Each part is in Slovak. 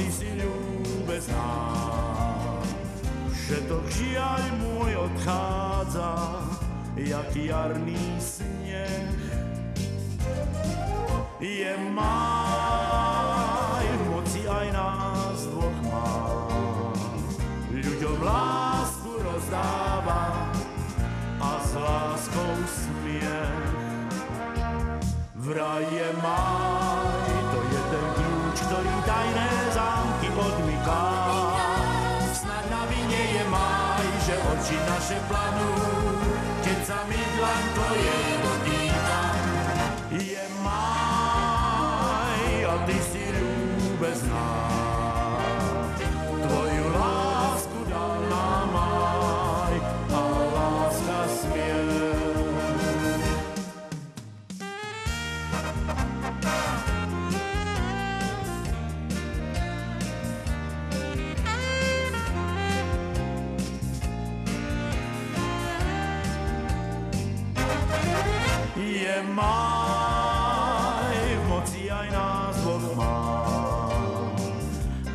ty si ľúbezná. Všetok žiaľ môj odchádza, jak jarný sneh. Je máj v moci aj nás dvoch má, ľuďom lásku rozdáva a s láskou smiech. Vraj je máj, to je ten kľúč, ktorý tajné zámky odmyká. Snad na vine je máj, že oči naše planú, keď sa mi dlaň tvoje dotýka. Je máj a ty si ľúbezná, tvoju lásku dal nám máj a láska smiech. Je máj v moci aj nás dvoch má,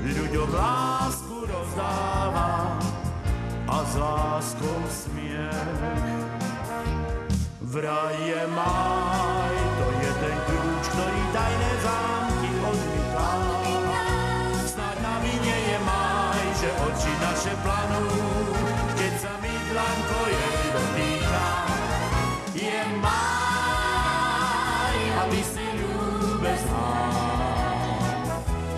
ľuďom lásku rozdáva a s láskou smiech. Vraj je máj, to je ten kľúč, ktorý tajné zámky odmyká. Snad na vine je máj, že oči naše planú, keď sa mi dlaň tvoje dotýka. Je máj a ty si ľúbezná,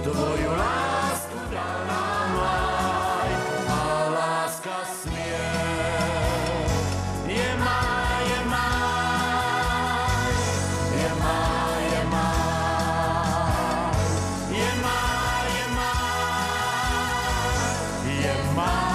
tvoju lásku dal nám máj a láska smiech. Je máj, je máj, je máj, je máj, je máj, je máj, je máj.